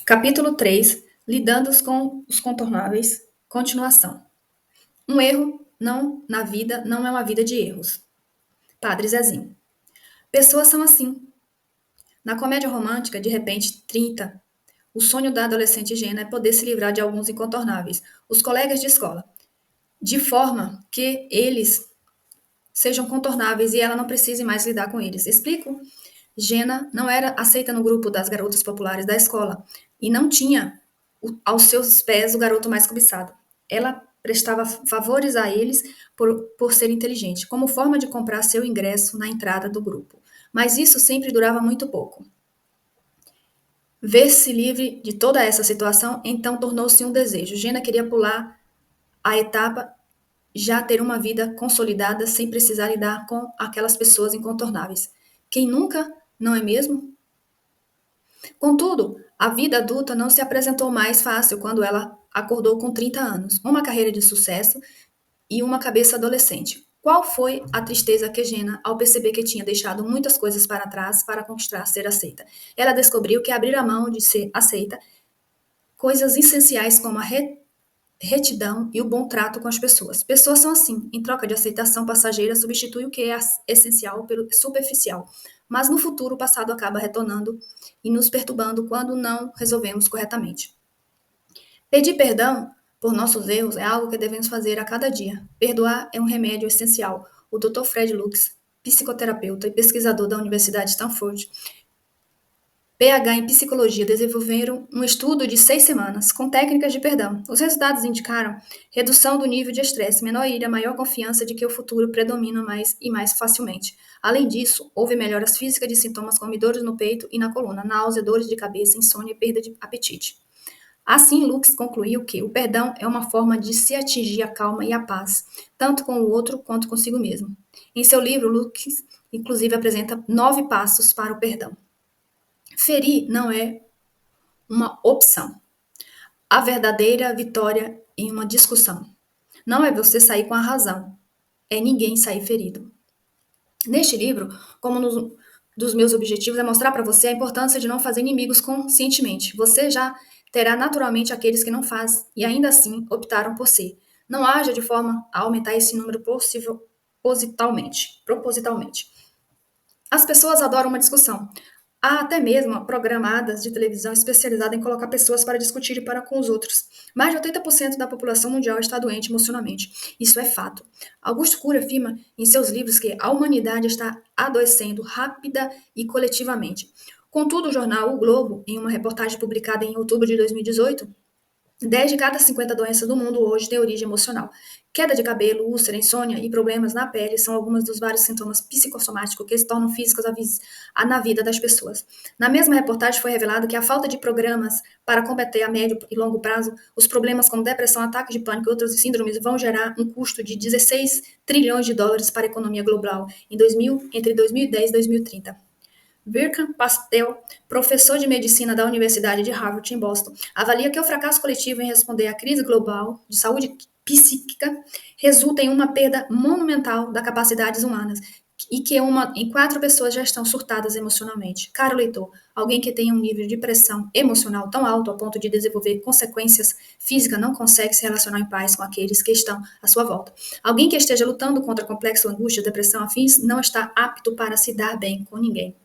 Capítulo 3: Lidando com os contornáveis. Continuação. Um erro não na vida não é uma vida de erros. Padre Zezinho. Pessoas são assim. Na comédia romântica, de repente, 30, o sonho da adolescente Gena é poder se livrar de alguns incontornáveis, os colegas de escola, de forma que eles sejam contornáveis e ela não precise mais lidar com eles. Explico? Gena não era aceita no grupo das garotas populares da escola e não tinha aos seus pés o garoto mais cobiçado. Ela prestava favores a eles por ser inteligente, como forma de comprar seu ingresso na entrada do grupo. Mas isso sempre durava muito pouco. Ver-se livre de toda essa situação, então tornou-se um desejo. Gena queria pular a etapa, já ter uma vida consolidada sem precisar lidar com aquelas pessoas incontornáveis. Quem nunca, não é mesmo? Contudo, a vida adulta não se apresentou mais fácil quando ela acordou com 30 anos, uma carreira de sucesso e uma cabeça adolescente. Qual foi a tristeza que Gena, ao perceber que tinha deixado muitas coisas para trás para conquistar ser aceita? Ela descobriu que abrir a mão de ser aceita, coisas essenciais como a retidão e o bom trato com as pessoas. Pessoas são assim, em troca de aceitação passageira, substitui o que é essencial pelo superficial. Mas no futuro, o passado acaba retornando e nos perturbando quando não resolvemos corretamente. Pedir perdão por nossos erros é algo que devemos fazer a cada dia. Perdoar é um remédio essencial. O Dr. Fred Lux, psicoterapeuta e pesquisador da Universidade de Stanford, PH em psicologia, desenvolveram um estudo de 6 semanas com técnicas de perdão. Os resultados indicaram redução do nível de estresse, menor ira, maior confiança de que o futuro predomina mais e mais facilmente. Além disso, houve melhoras físicas de sintomas como dores no peito e na coluna, náusea, dores de cabeça, insônia e perda de apetite. Assim, Lux concluiu que o perdão é uma forma de se atingir a calma e a paz, tanto com o outro quanto consigo mesmo. Em seu livro, Lux, inclusive, apresenta 9 passos para o perdão. Ferir não é uma opção. A verdadeira vitória em uma discussão não é você sair com a razão, é ninguém sair ferido. Neste livro, como dos meus objetivos é mostrar para você a importância de não fazer inimigos conscientemente. Você já terá naturalmente aqueles que não fazem e ainda assim optaram por ser. Não haja de forma a aumentar esse número propositalmente. As pessoas adoram uma discussão. Há até mesmo programadas de televisão especializadas em colocar pessoas para discutirem para com os outros. Mais de 80% da população mundial está doente emocionalmente. Isso é fato. Augusto Cury afirma em seus livros que a humanidade está adoecendo rápida e coletivamente. Contudo, o jornal O Globo, em uma reportagem publicada em outubro de 2018, 10 de cada 50 doenças do mundo hoje têm origem emocional. Queda de cabelo, úlcera, insônia e problemas na pele são alguns dos vários sintomas psicossomáticos que se tornam físicos na vida das pessoas. Na mesma reportagem foi revelado que a falta de programas para combater a médio e longo prazo, os problemas como depressão, ataque de pânico e outras síndromes vão gerar um custo de 16 trilhões de dólares para a economia global entre 2010 e 2030. Birkan Pastel, professor de medicina da Universidade de Harvard, em Boston, avalia que o fracasso coletivo em responder à crise global de saúde psíquica resulta em uma perda monumental das capacidades humanas e que em 4 pessoas já estão surtadas emocionalmente. Caro leitor, alguém que tenha um nível de pressão emocional tão alto a ponto de desenvolver consequências físicas não consegue se relacionar em paz com aqueles que estão à sua volta. Alguém que esteja lutando contra complexo, angústia, depressão, afins, não está apto para se dar bem com ninguém.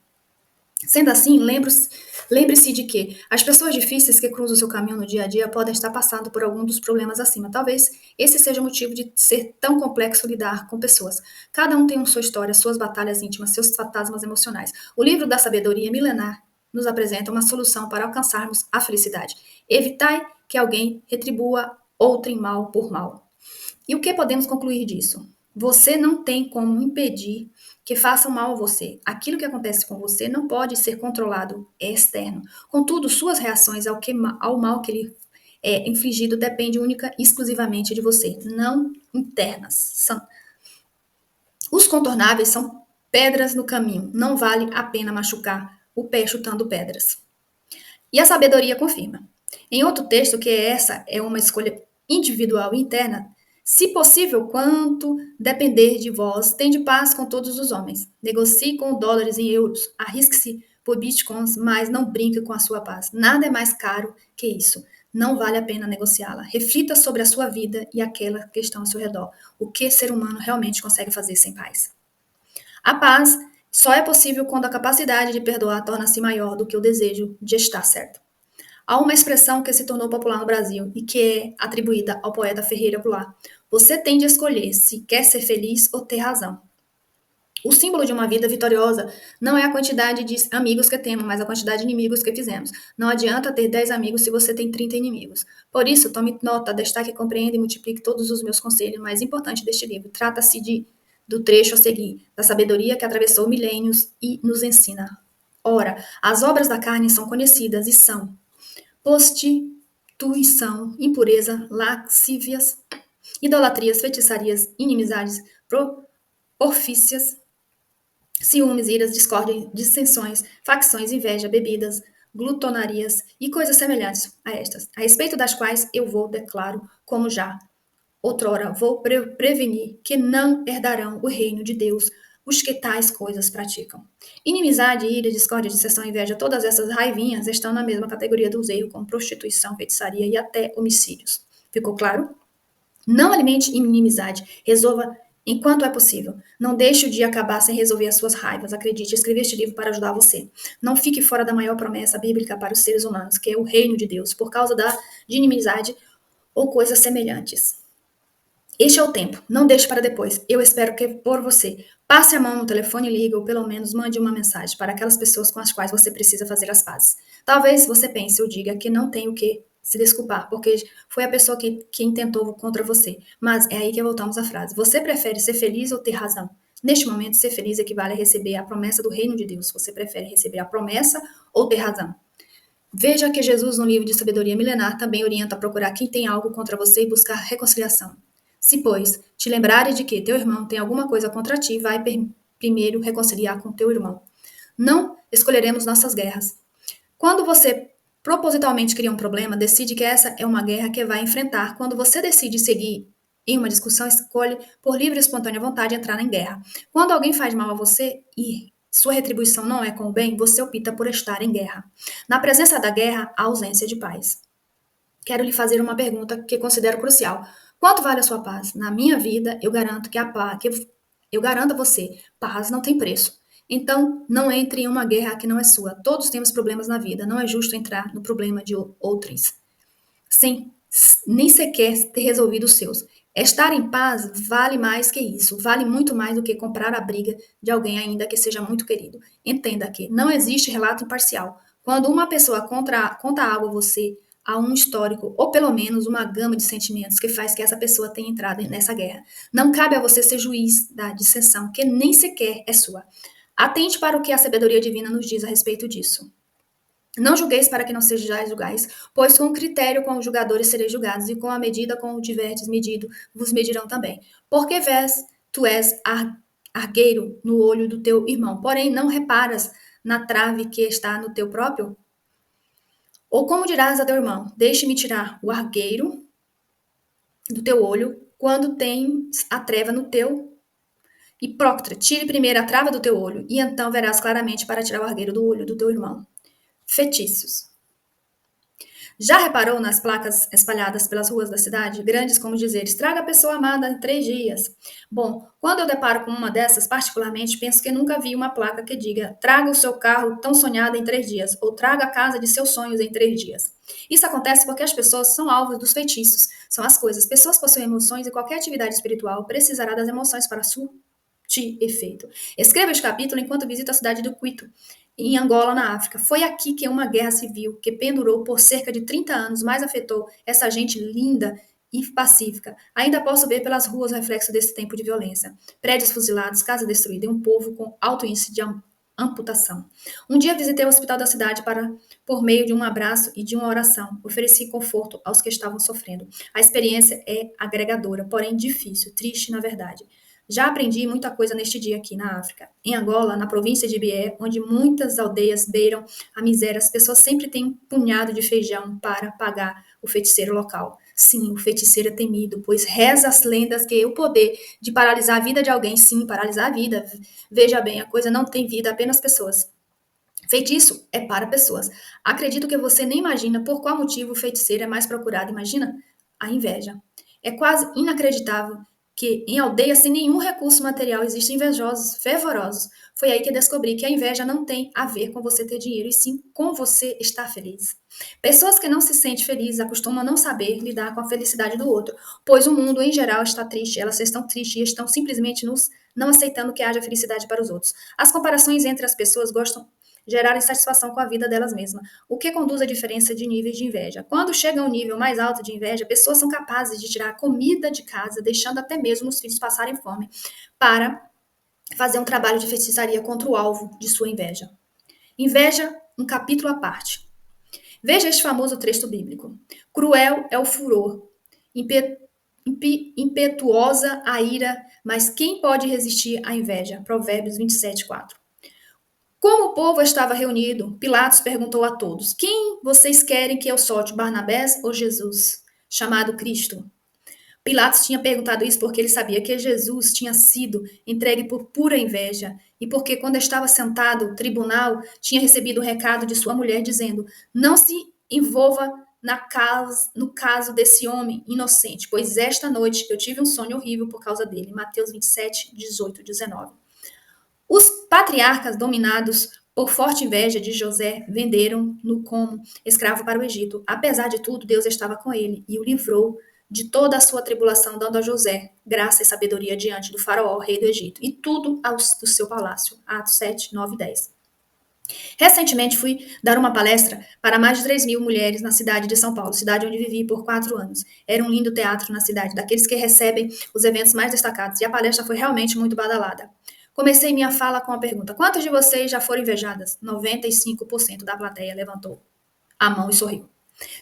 Sendo assim, lembre-se de que as pessoas difíceis que cruzam o seu caminho no dia a dia podem estar passando por algum dos problemas acima. Talvez esse seja o motivo de ser tão complexo lidar com pessoas. Cada um tem sua história, suas batalhas íntimas, seus fantasmas emocionais. O livro da sabedoria milenar nos apresenta uma solução para alcançarmos a felicidade. Evitai que alguém retribua outrem mal por mal. E o que podemos concluir disso? Você não tem como impedir que façam mal a você. Aquilo que acontece com você não pode ser controlado, é externo. Contudo, suas reações ao mal que lhe é infligido depende única e exclusivamente de você, não internas. Os contornáveis são pedras no caminho. Não vale a pena machucar o pé chutando pedras. E a sabedoria confirma. Em outro texto, que essa é uma escolha individual e interna, se possível, quanto depender de vós, tende paz com todos os homens. Negocie com dólares em euros, arrisque-se por bitcoins, mas não brinque com a sua paz. Nada é mais caro que isso. Não vale a pena negociá-la. Reflita sobre a sua vida e aquela que está ao seu redor. O que ser humano realmente consegue fazer sem paz? A paz só é possível quando a capacidade de perdoar torna-se maior do que o desejo de estar certo. Há uma expressão que se tornou popular no Brasil e que é atribuída ao poeta Ferreira Goulart. Você tem de escolher se quer ser feliz ou ter razão. O símbolo de uma vida vitoriosa não é a quantidade de amigos que temos, mas a quantidade de inimigos que fizemos. Não adianta ter 10 amigos se você tem 30 inimigos. Por isso, tome nota, destaque, compreenda e multiplique todos os meus conselhos mais importantes deste livro. Trata-se do trecho a seguir, da sabedoria que atravessou milênios e nos ensina. Ora, as obras da carne são conhecidas e são prostituição, impureza, lascívias, idolatrias, feitiçarias, inimizades, porfícias, ciúmes, iras, discórdia, dissensões, facções, inveja, bebidas, glutonarias e coisas semelhantes a estas, a respeito das quais eu declaro, como já outrora vou prevenir, que não herdarão o reino de Deus os que tais coisas praticam. Inimizade, ira, discórdia, dissensão, inveja, todas essas raivinhas estão na mesma categoria dos erros, como prostituição, feitiçaria e até homicídios. Ficou claro? Não alimente inimizade, resolva enquanto é possível. Não deixe o dia acabar sem resolver as suas raivas. Acredite, escrevi este livro para ajudar você. Não fique fora da maior promessa bíblica para os seres humanos, que é o reino de Deus, por causa de inimizade ou coisas semelhantes. Este é o tempo, não deixe para depois. Eu espero que por você. Passe a mão no telefone e ligue, ou pelo menos mande uma mensagem para aquelas pessoas com as quais você precisa fazer as pazes. Talvez você pense ou diga que não tem o que se desculpar, porque foi a pessoa que intentou contra você. Mas é aí que voltamos à frase. Você prefere ser feliz ou ter razão? Neste momento, ser feliz equivale a receber a promessa do reino de Deus. Você prefere receber a promessa ou ter razão? Veja que Jesus, no livro de Sabedoria Milenar, também orienta a procurar quem tem algo contra você e buscar reconciliação. Se, pois, te lembrares de que teu irmão tem alguma coisa contra ti, vai primeiro reconciliar com teu irmão. Não escolheremos nossas guerras. Quando você propositalmente cria um problema, decide que essa é uma guerra que vai enfrentar. Quando você decide seguir em uma discussão, escolhe por livre e espontânea vontade entrar em guerra. Quando alguém faz mal a você e sua retribuição não é com o bem, você opta por estar em guerra. Na presença da guerra, há ausência de paz. Quero lhe fazer uma pergunta que considero crucial. Quanto vale a sua paz? Na minha vida, eu garanto eu garanto a você, paz não tem preço. Então, não entre em uma guerra que não é sua. Todos temos problemas na vida. Não é justo entrar no problema de outros, sem nem sequer ter resolvido os seus. Estar em paz vale mais que isso. Vale muito mais do que comprar a briga de alguém, ainda que seja muito querido. Entenda que não existe relato imparcial. Quando uma pessoa conta algo a você, há um histórico, ou pelo menos uma gama de sentimentos que faz que essa pessoa tenha entrado nessa guerra. Não cabe a você ser juiz da dissensão, que nem sequer é sua. Atente para o que a sabedoria divina nos diz a respeito disso. Não julgueis para que não sejais julgais, pois com o critério com os julgadores sereis julgados, e com a medida com o tiverdes medido, vos medirão também. Porque tu és argueiro no olho do teu irmão, porém não reparas na trave que está no teu próprio? Ou como dirás a teu irmão, deixe-me tirar o argueiro do teu olho, quando tens a treva no teu. Hipócrita, tire primeiro a trava do teu olho, e então verás claramente para tirar o argueiro do olho do teu irmão. Feitiços. Já reparou nas placas espalhadas pelas ruas da cidade, grandes como dizeres, traga a pessoa amada em 3 dias? Bom, quando eu deparo com uma dessas, particularmente, penso que nunca vi uma placa que diga, traga o seu carro tão sonhado em 3 dias, ou traga a casa de seus sonhos em 3 dias. Isso acontece porque as pessoas são alvos dos feitiços, são as coisas. Pessoas possuem emoções e qualquer atividade espiritual precisará das emoções para surtir efeito. Escreva este capítulo enquanto visita a cidade do Quito, em Angola, na África. Foi aqui que uma guerra civil, que pendurou por cerca de 30 anos, mais afetou essa gente linda e pacífica. Ainda posso ver pelas ruas o reflexo desse tempo de violência. Prédios fuzilados, casa destruída e um povo com alto índice de amputação. Um dia visitei o hospital da cidade por meio de um abraço e de uma oração. Ofereci conforto aos que estavam sofrendo. A experiência é agregadora, porém difícil, triste na verdade. Já aprendi muita coisa neste dia aqui na África. Em Angola, na província de Bié, onde muitas aldeias beiram a miséria, as pessoas sempre têm um punhado de feijão para pagar o feiticeiro local. Sim, o feiticeiro é temido, pois reza as lendas que o poder de paralisar a vida de alguém, sim, paralisar a vida. Veja bem, a coisa não tem vida, apenas pessoas. Feitiço é para pessoas. Acredito que você nem imagina por qual motivo o feiticeiro é mais procurado. Imagina a inveja. É quase inacreditável que em aldeias sem nenhum recurso material existem invejosos fervorosos. Foi aí que descobri que a inveja não tem a ver com você ter dinheiro, e sim com você estar feliz. Pessoas que não se sentem felizes acostumam não saber lidar com a felicidade do outro, pois o mundo em geral está triste, elas estão tristes e estão simplesmente não aceitando que haja felicidade para os outros. As comparações entre as pessoas gostam gerar insatisfação com a vida delas mesmas, o que conduz à diferença de níveis de inveja. Quando chega a um nível mais alto de inveja, pessoas são capazes de tirar comida de casa, deixando até mesmo os filhos passarem fome, para fazer um trabalho de feitiçaria contra o alvo de sua inveja. Inveja, um capítulo à parte. Veja este famoso texto bíblico. Cruel é o furor, impetuosa a ira, mas quem pode resistir à inveja? Provérbios 27:4. Como o povo estava reunido, Pilatos perguntou a todos: Quem vocês querem que eu solte, Barnabés ou Jesus, chamado Cristo? Pilatos tinha perguntado isso porque ele sabia que Jesus tinha sido entregue por pura inveja e porque, quando estava sentado no tribunal, tinha recebido o recado de sua mulher dizendo: Não se envolva no caso desse homem inocente, pois esta noite eu tive um sonho horrível por causa dele. Mateus 27:18-19. Os patriarcas, dominados por forte inveja de José, venderam-no como escravo para o Egito. Apesar de tudo, Deus estava com ele e o livrou de toda a sua tribulação, dando a José graça e sabedoria diante do faraó, rei do Egito, e tudo do seu palácio. Atos 7, 9 e 10. Recentemente fui dar uma palestra para mais de 3.000 mulheres na cidade de São Paulo, cidade onde vivi por 4 anos. Era um lindo teatro na cidade, daqueles que recebem os eventos mais destacados, e a palestra foi realmente muito badalada. Comecei minha fala com a pergunta: quantos de vocês já foram invejadas? 95% da plateia levantou a mão e sorriu.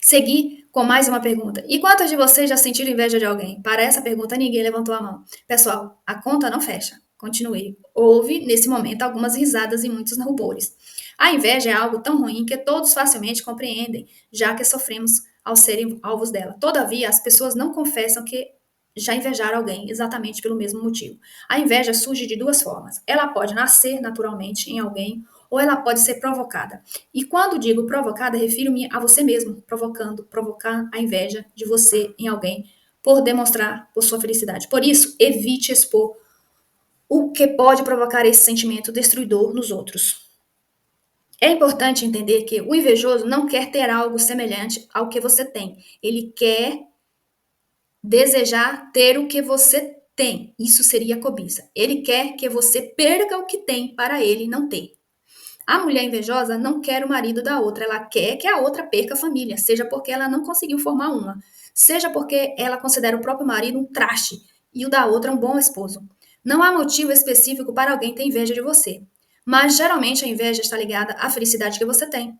Segui com mais uma pergunta: e quantos de vocês já sentiram inveja de alguém? Para essa pergunta, ninguém levantou a mão. Pessoal, a conta não fecha. Continuei. Houve, nesse momento, algumas risadas e muitos rubores. A inveja é algo tão ruim que todos facilmente compreendem, já que sofremos ao serem alvos dela. Todavia, as pessoas não confessam que já invejaram alguém exatamente pelo mesmo motivo. A inveja surge de duas formas. Ela pode nascer naturalmente em alguém ou ela pode ser provocada. E quando digo provocada, refiro-me a você mesmo, provocar a inveja de você em alguém por demonstrar por sua felicidade. Por isso, evite expor o que pode provocar esse sentimento destruidor nos outros. É importante entender que o invejoso não quer ter algo semelhante ao que você tem. Ele quer desejar ter o que você tem. Isso seria cobiça. Ele quer que você perca o que tem para ele não ter. A mulher invejosa não quer o marido da outra, ela quer que a outra perca a família, seja porque ela não conseguiu formar uma, seja porque ela considera o próprio marido um traste e o da outra um bom esposo. Não há motivo específico para alguém ter inveja de você, mas geralmente a inveja está ligada à felicidade que você tem.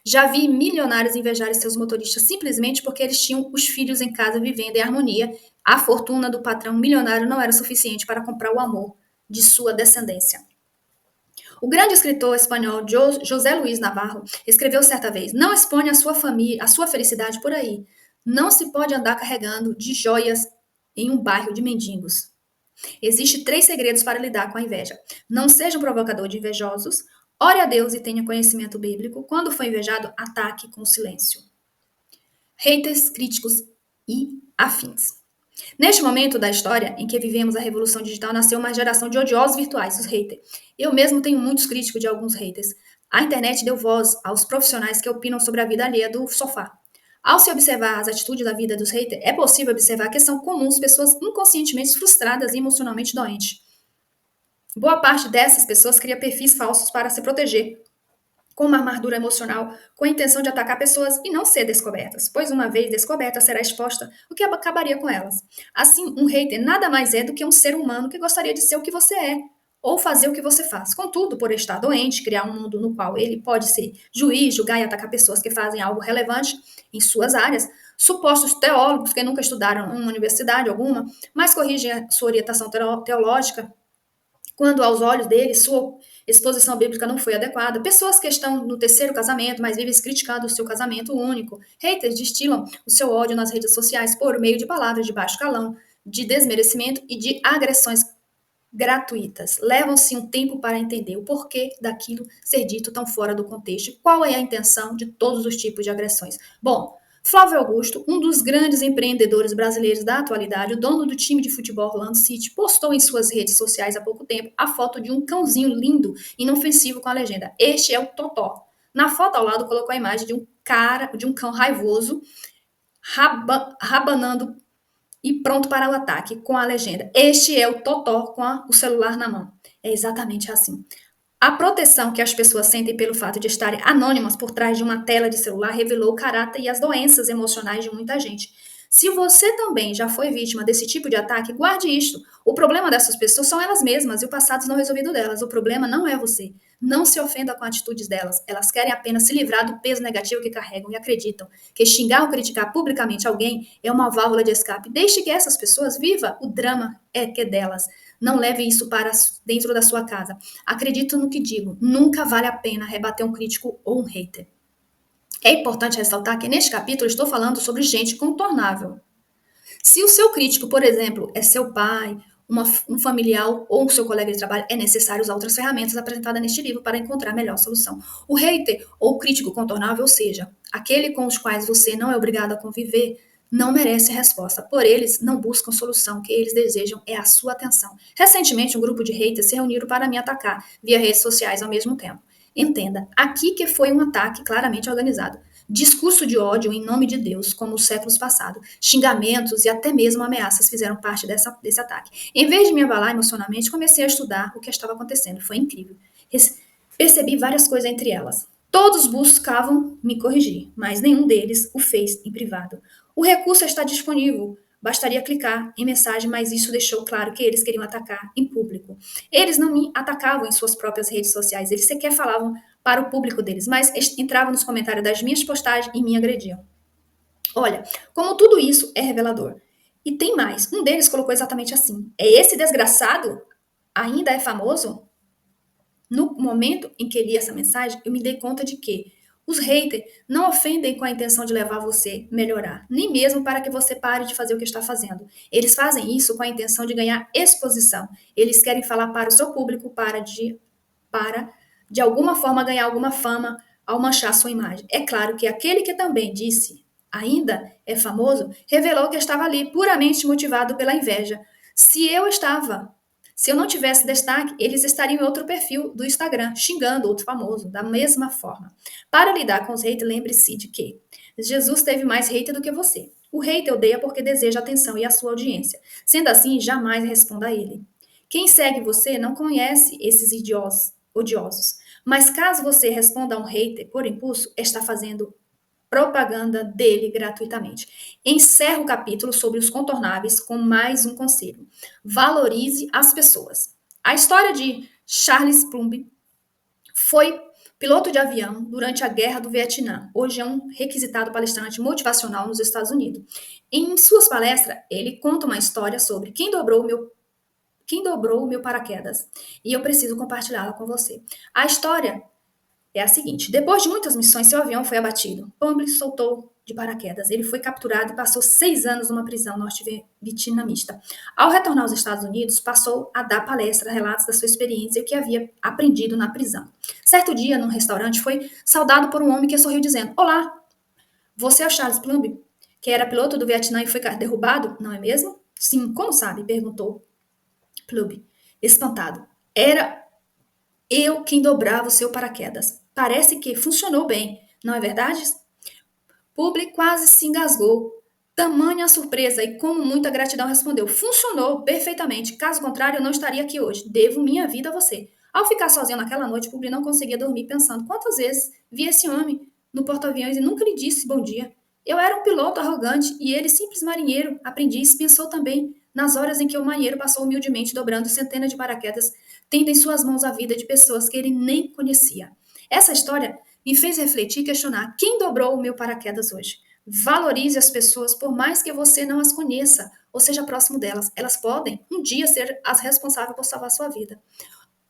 Já vi milionários invejarem seus motoristas simplesmente porque eles tinham os filhos em casa vivendo em harmonia. A fortuna do patrão milionário não era suficiente para comprar o amor de sua descendência. O grande escritor espanhol José Luís Navarro escreveu certa vez: Não exponha a sua família, a sua felicidade por aí. Não se pode andar carregando de joias em um bairro de mendigos. Existem 3 segredos para lidar com a inveja. Não seja um provocador de invejosos. Ore a Deus e tenha conhecimento bíblico. Quando for invejado, ataque com silêncio. Haters, críticos e afins. Neste momento da história em que vivemos a revolução digital, nasceu uma geração de odiosos virtuais, os haters. Eu mesmo tenho muitos críticos de alguns haters. A internet deu voz aos profissionais que opinam sobre a vida alheia do sofá. Ao se observar as atitudes da vida dos haters, é possível observar que são comuns pessoas inconscientemente frustradas e emocionalmente doentes. Boa parte dessas pessoas cria perfis falsos para se proteger, com uma armadura emocional, com a intenção de atacar pessoas e não ser descobertas, pois uma vez descoberta será exposta o que acabaria com elas. Assim, um hater nada mais é do que um ser humano que gostaria de ser o que você é, ou fazer o que você faz. Contudo, por estar doente, criar um mundo no qual ele pode ser juiz, julgar e atacar pessoas que fazem algo relevante em suas áreas, supostos teólogos que nunca estudaram em uma universidade alguma, mas corrigem a sua orientação teológica, quando aos olhos deles sua exposição bíblica não foi adequada, pessoas que estão no terceiro casamento, mas vivem criticando o seu casamento único, haters destilam o seu ódio nas redes sociais por meio de palavras de baixo calão, de desmerecimento e de agressões gratuitas. Levam-se um tempo para entender o porquê daquilo ser dito tão fora do contexto e qual é a intenção de todos os tipos de agressões. Bom, Flávio Augusto, um dos grandes empreendedores brasileiros da atualidade, o dono do time de futebol Orlando City, postou em suas redes sociais há pouco tempo a foto de um cãozinho lindo e inofensivo com a legenda: "Este é o Totó". Na foto ao lado colocou a imagem de um cão raivoso rabanando e pronto para o ataque, com a legenda: "Este é o Totó com o celular na mão". É exatamente assim. A proteção que as pessoas sentem pelo fato de estarem anônimas por trás de uma tela de celular revelou o caráter e as doenças emocionais de muita gente. Se você também já foi vítima desse tipo de ataque, guarde isto. O problema dessas pessoas são elas mesmas e o passado não resolvido delas. O problema não é você. Não se ofenda com atitudes delas. Elas querem apenas se livrar do peso negativo que carregam e acreditam que xingar ou criticar publicamente alguém é uma válvula de escape. Deixe que essas pessoas vivam o drama que é delas. Não leve isso para dentro da sua casa. Acredito no que digo. Nunca vale a pena rebater um crítico ou um hater. É importante ressaltar que neste capítulo estou falando sobre gente contornável. Se o seu crítico, por exemplo, é seu pai, um familiar ou um seu colega de trabalho, é necessário usar outras ferramentas apresentadas neste livro para encontrar a melhor solução. O hater ou crítico contornável, ou seja, aquele com os quais você não é obrigado a conviver, não merece resposta. Por eles, não buscam solução. O que eles desejam é a sua atenção. Recentemente, um grupo de haters se reuniram para me atacar via redes sociais ao mesmo tempo. Entenda, aqui que foi um ataque claramente organizado. Discurso de ódio em nome de Deus, como os séculos passados. Xingamentos e até mesmo ameaças fizeram parte desse ataque. Em vez de me abalar emocionalmente, comecei a estudar o que estava acontecendo. Foi incrível. Percebi várias coisas entre elas. Todos buscavam me corrigir, mas nenhum deles o fez em privado. O recurso está disponível. Bastaria clicar em mensagem, mas isso deixou claro que eles queriam atacar em público. Eles não me atacavam em suas próprias redes sociais, eles sequer falavam para o público deles, mas entravam nos comentários das minhas postagens e me agrediam. Olha, como tudo isso é revelador. E tem mais, um deles colocou exatamente assim: "É esse desgraçado? Ainda é famoso?" No momento em que li essa mensagem, eu me dei conta de que os haters não ofendem com a intenção de levar você a melhorar, nem mesmo para que você pare de fazer o que está fazendo. Eles fazem isso com a intenção de ganhar exposição. Eles querem falar para o seu público para de alguma forma ganhar alguma fama ao manchar sua imagem. É claro que aquele que também disse ainda é famoso, revelou que estava ali puramente motivado pela inveja. Se eu estava se eu não tivesse destaque, eles estariam em outro perfil do Instagram, xingando outro famoso, da mesma forma. Para lidar com os haters, lembre-se de que Jesus teve mais hater do que você. O hater odeia porque deseja atenção e a sua audiência. Sendo assim, jamais responda a ele. Quem segue você não conhece esses odiosos. Mas caso você responda a um hater por impulso, está fazendo propaganda dele gratuitamente. Encerro o capítulo sobre os contornáveis com mais um conselho: valorize as pessoas. A história de Charles Plumb foi piloto de avião durante a Guerra do Vietnã. Hoje é um requisitado palestrante motivacional nos Estados Unidos. Em suas palestras, ele conta uma história sobre quem dobrou o meu paraquedas. E eu preciso compartilhá-la com você. A história é a seguinte: depois de muitas missões, seu avião foi abatido. Pomble soltou de paraquedas. Ele foi capturado e passou 6 anos numa prisão norte-vietnamita. Ao retornar aos Estados Unidos, passou a dar palestra, relatos da sua experiência e o que havia aprendido na prisão. Certo dia, num restaurante, foi saudado por um homem que sorriu dizendo: "Olá, você é o Charles Plumb, que era piloto do Vietnã e foi derrubado, não é mesmo?" "Sim, como sabe?" perguntou Plumb, espantado. "Era eu quem dobrava o seu paraquedas. Parece que funcionou bem, não é verdade?" Publi quase se engasgou. Tamanha a surpresa e com muita gratidão respondeu: "Funcionou perfeitamente. Caso contrário, eu não estaria aqui hoje. Devo minha vida a você." Ao ficar sozinho naquela noite, Publi não conseguia dormir pensando quantas vezes vi esse homem no porta-aviões e nunca lhe disse bom dia. Eu era um piloto arrogante e ele, simples marinheiro, aprendiz, pensou também nas horas em que o marinheiro passou humildemente dobrando centenas de paraquedas, tendo em suas mãos a vida de pessoas que ele nem conhecia. Essa história me fez refletir e questionar: quem dobrou o meu paraquedas hoje? Valorize as pessoas, por mais que você não as conheça ou seja próximo delas. Elas podem um dia ser as responsáveis por salvar sua vida.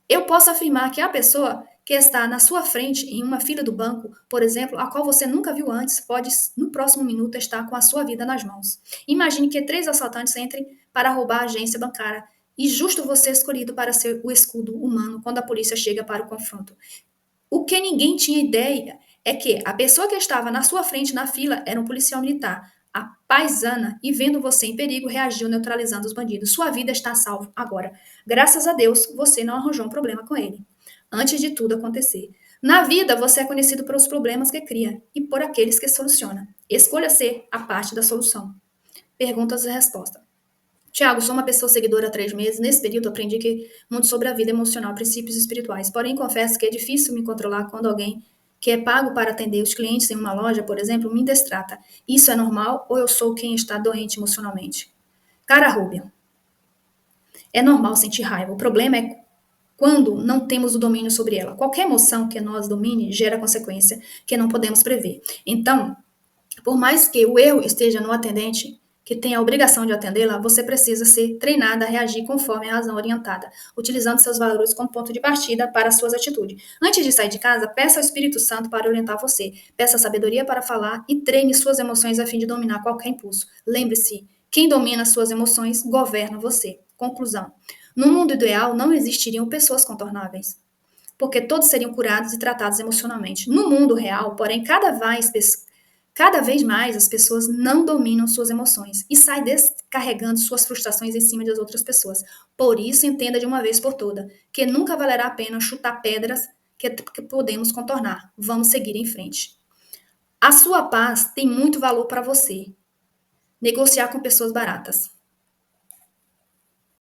Eu posso afirmar que a pessoa que está na sua frente em uma fila do banco, por exemplo, a qual você nunca viu antes, pode no próximo minuto estar com a sua vida nas mãos. Imagine que 3 assaltantes entrem para roubar a agência bancária E justo você escolhido para ser o escudo humano quando a polícia chega para o confronto. O que ninguém tinha ideia é que a pessoa que estava na sua frente na fila era um policial militar, a paisana, e vendo você em perigo, reagiu neutralizando os bandidos. Sua vida está salva agora. Graças a Deus, você não arranjou um problema com ele. Antes de tudo acontecer. Na vida, você é conhecido pelos problemas que cria e por aqueles que soluciona. Escolha ser a parte da solução. Perguntas e respostas. Tiago, sou uma pessoa seguidora há 3 meses. Nesse período, aprendi muito sobre a vida emocional, princípios espirituais. Porém, confesso que é difícil me controlar quando alguém que é pago para atender os clientes em uma loja, por exemplo, me destrata. Isso é normal ou eu sou quem está doente emocionalmente? Cara Rubia, é normal sentir raiva. O problema é quando não temos o domínio sobre ela. Qualquer emoção que nós domine gera consequência que não podemos prever. Então, por mais que o erro esteja no atendente, que tem a obrigação de atendê-la, você precisa ser treinada a reagir conforme a razão orientada, utilizando seus valores como ponto de partida para as suas atitudes. Antes de sair de casa, peça ao Espírito Santo para orientar você. Peça sabedoria para falar e treine suas emoções a fim de dominar qualquer impulso. Lembre-se, quem domina suas emoções governa você. Conclusão. No mundo ideal, não existiriam pessoas contornáveis, porque todos seriam curados e tratados emocionalmente. No mundo real, porém, cada vez mais as pessoas não dominam suas emoções e saem descarregando suas frustrações em cima das outras pessoas. Por isso, entenda de uma vez por todas que nunca valerá a pena chutar pedras que podemos contornar. Vamos seguir em frente. A sua paz tem muito valor para você. Negociar com pessoas baratas.